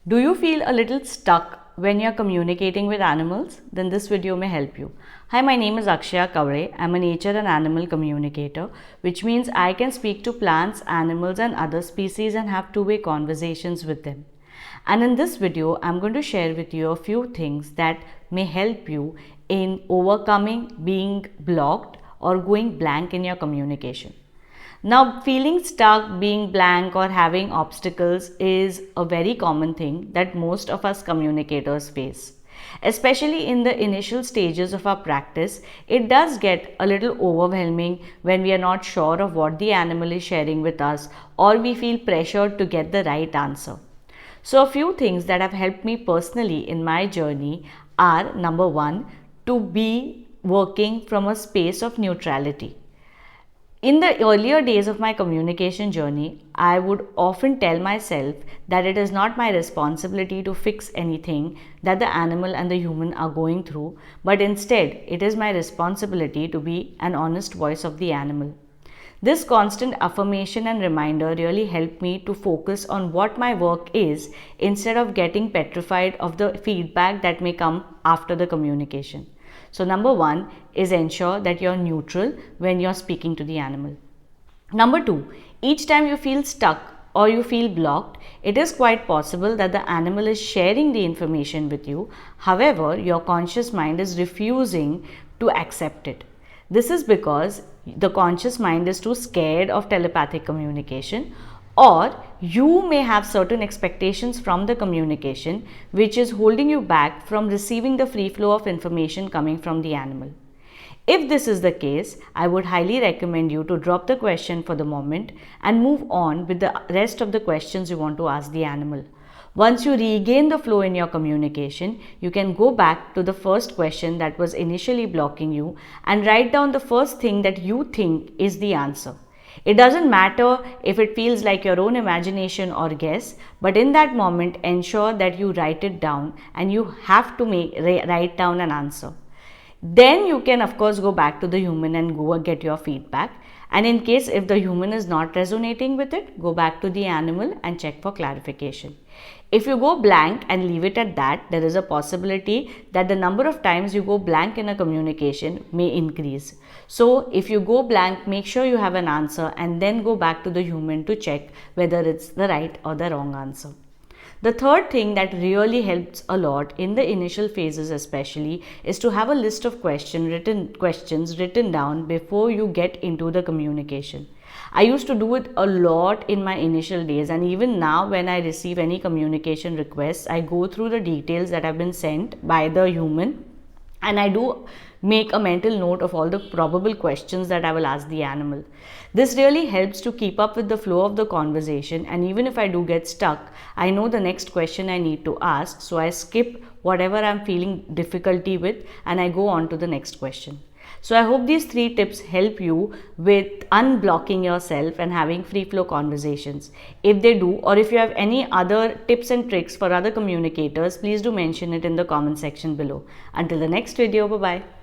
Do you feel a little stuck when you're communicating with animals? Then this video may help you. Hi, my name is Akshaya. I'm a nature and animal communicator, which means I can speak to plants, animals and other species and have two-way conversations with them. And in this video, I'm going to share with you a few things that may help you in overcoming being blocked or going blank in your communication. Now, feeling stuck, being blank, or having obstacles is a very common thing that most of us communicators face. Especially in the initial stages of our practice, it does get a little overwhelming when we are not sure of what the animal is sharing with us or we feel pressured to get the right answer. So, a few things that have helped me personally in my journey are number one, to be working from a space of neutrality. In the earlier days of my communication journey, I would often tell myself that it is not my responsibility to fix anything that the animal and the human are going through, but instead it is my responsibility to be an honest voice of the animal. This constant affirmation and reminder really helped me to focus on what my work is instead of getting petrified of the feedback that may come after the communication. So number one is ensure that you're neutral when you're speaking to the animal. Number two, each time you feel stuck or you feel blocked, it is quite possible that the animal is sharing the information with you. However, your conscious mind is refusing to accept it. This is because the conscious mind is too scared of telepathic communication, or you may have certain expectations from the communication which is holding you back from receiving the free flow of information coming from the animal. If this is the case, I would highly recommend you to drop the question for the moment and move on with the rest of the questions you want to ask the animal. Once you regain the flow in your communication, you can go back to the first question that was initially blocking you and write down the first thing that you think is the answer. It doesn't matter if it feels like your own imagination or guess, but in that moment, ensure that you write it down and you have to write down an answer. Then you can of course go back to the human and go and get your feedback. And in case if the human is not resonating with it, go back to the animal and check for clarification. If you go blank and leave it at that, there is a possibility that the number of times you go blank in a communication may increase. So if you go blank, make sure you have an answer and then go back to the human to check whether it's the right or the wrong answer. The third thing that really helps a lot in the initial phases especially is to have a list of questions written down before you get into the communication. I used to do it a lot in my initial days, and even now when I receive any communication requests, I go through the details that have been sent by the human and I do make a mental note of all the probable questions that I will ask the animal. This really helps to keep up with the flow of the conversation, and even if I do get stuck, I know the next question I need to ask, so I skip whatever I'm feeling difficulty with and I go on to the next question. So I hope these three tips help you with unblocking yourself and having free flow conversations. If they do, or if you have any other tips and tricks for other communicators, please do mention it in the comment section below. Until the next video, bye bye.